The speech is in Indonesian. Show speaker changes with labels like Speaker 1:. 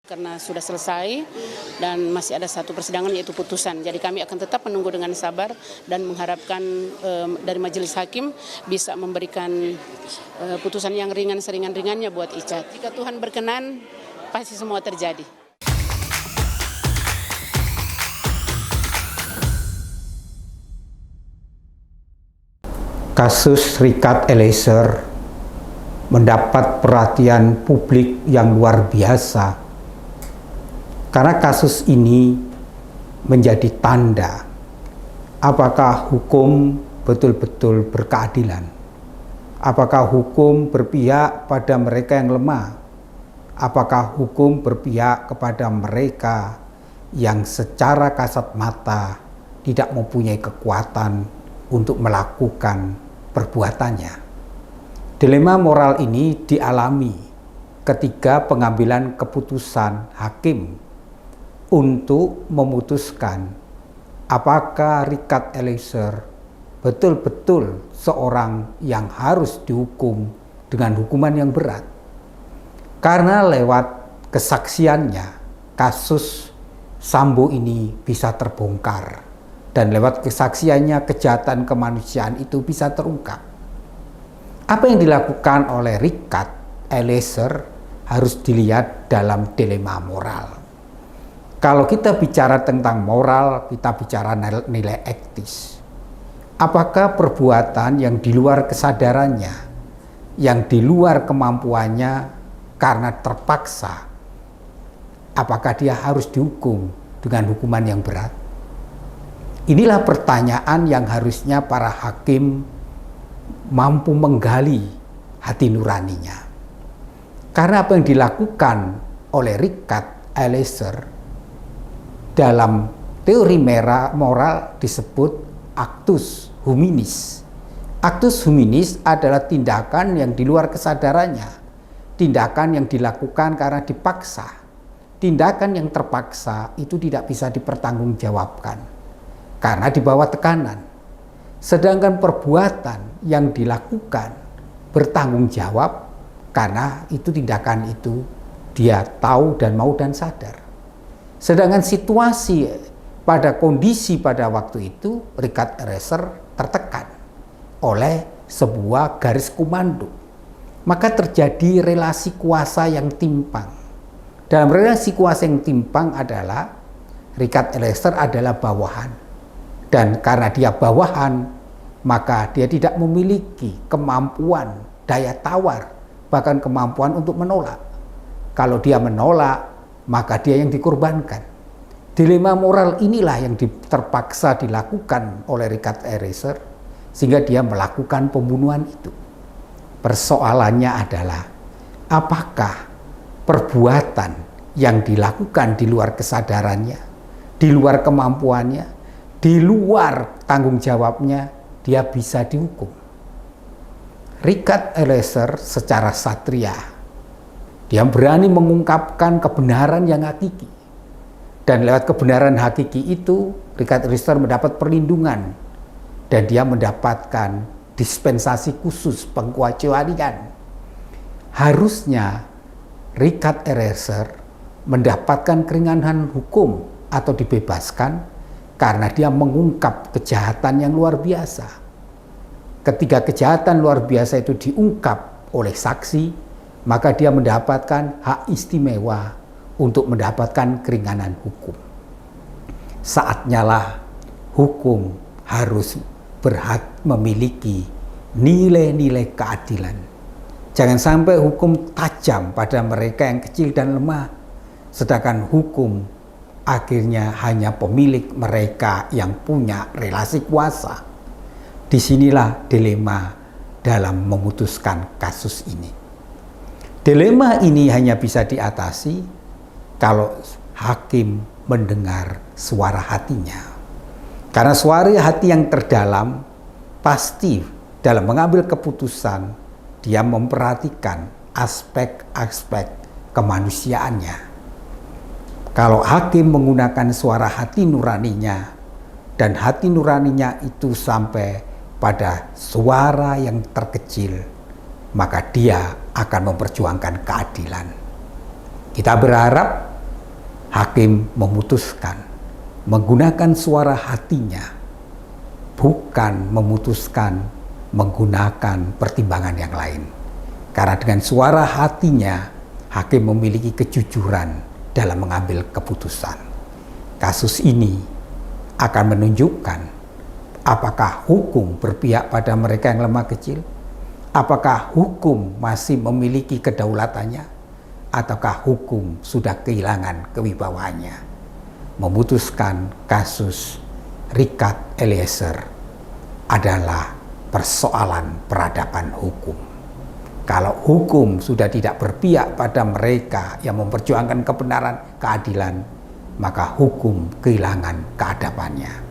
Speaker 1: Karena sudah selesai dan masih ada satu persidangan yaitu putusan. Jadi kami akan tetap menunggu dengan sabar dan mengharapkan dari majelis hakim bisa memberikan putusan yang ringan seringan-ringannya buat Ica. Jika Tuhan berkenan, pasti semua terjadi.
Speaker 2: Kasus Richard Eliezer mendapat perhatian publik yang luar biasa. Karena kasus ini menjadi tanda apakah hukum betul-betul berkeadilan. Apakah hukum berpihak pada mereka yang lemah? Apakah hukum berpihak kepada mereka yang secara kasat mata tidak mempunyai kekuatan untuk melakukan perbuatannya? Dilema moral ini dialami ketika pengambilan keputusan hakim untuk memutuskan apakah Richard Eliezer betul-betul seorang yang harus dihukum dengan hukuman yang berat. Karena lewat kesaksiannya, kasus Sambo ini bisa terbongkar. Dan lewat kesaksiannya, kejahatan kemanusiaan itu bisa terungkap. Apa yang dilakukan oleh Richard Eliezer harus dilihat dalam dilema moral. Kalau kita bicara tentang moral, kita bicara nilai etis. Apakah perbuatan yang di luar kesadarannya, yang di luar kemampuannya karena terpaksa, apakah dia harus dihukum dengan hukuman yang berat? Inilah pertanyaan yang harusnya para hakim mampu menggali hati nuraninya. Karena apa yang dilakukan oleh Richard Eliezer dalam teori moral disebut actus huminis. Actus huminis adalah tindakan yang di luar kesadarannya, tindakan yang dilakukan karena dipaksa. Tindakan yang terpaksa itu tidak bisa dipertanggungjawabkan karena di bawah tekanan. Sedangkan perbuatan yang dilakukan bertanggung jawab karena itu tindakan itu dia tahu dan mau dan sadar. Sedangkan situasi pada kondisi pada waktu itu Richard Eliezer tertekan oleh sebuah garis komando. Maka terjadi relasi kuasa yang timpang. Dalam relasi kuasa yang timpang adalah Richard Eliezer adalah bawahan. Dan karena dia bawahan, maka dia tidak memiliki kemampuan, daya tawar, bahkan kemampuan untuk menolak. Kalau dia menolak, maka dia yang dikorbankan. Dilema moral inilah yang terpaksa dilakukan oleh Richard Eliezer sehingga dia melakukan pembunuhan itu. Persoalannya adalah apakah perbuatan yang dilakukan di luar kesadarannya, di luar kemampuannya, di luar tanggung jawabnya, dia bisa dihukum. Richard Eliezer secara satria dia berani mengungkapkan kebenaran yang hakiki. Dan lewat kebenaran hakiki itu, Richard Eliezer mendapat perlindungan. Dan dia mendapatkan dispensasi khusus pengecualian. Harusnya Richard Eliezer mendapatkan keringanan hukum atau dibebaskan karena dia mengungkap kejahatan yang luar biasa. Ketika kejahatan luar biasa itu diungkap oleh saksi, maka dia mendapatkan hak istimewa untuk mendapatkan keringanan hukum. Saatnya lah hukum harus memiliki nilai-nilai keadilan. Jangan sampai hukum tajam pada mereka yang kecil dan lemah, sedangkan hukum akhirnya hanya pemilik mereka yang punya relasi kuasa. Disinilah dilema dalam memutuskan kasus ini. Dilema ini hanya bisa diatasi kalau hakim mendengar suara hatinya. Karena suara hati yang terdalam pasti dalam mengambil keputusan dia memperhatikan aspek-aspek kemanusiaannya. Kalau hakim menggunakan suara hati nuraninya dan hati nuraninya itu sampai pada suara yang terkecil, maka dia akan memperjuangkan keadilan. Kita berharap hakim memutuskan menggunakan suara hatinya, bukan memutuskan menggunakan pertimbangan yang lain. Karena dengan suara hatinya, hakim memiliki kejujuran dalam mengambil keputusan. Kasus ini akan menunjukkan apakah hukum berpihak pada mereka yang lemah kecil, apakah hukum masih memiliki kedaulatannya, ataukah hukum sudah kehilangan kewibawaannya. Memutuskan kasus Richard Eliezer adalah persoalan peradaban hukum. Kalau hukum sudah tidak berpihak pada mereka yang memperjuangkan kebenaran, keadilan, maka hukum kehilangan keadabannya.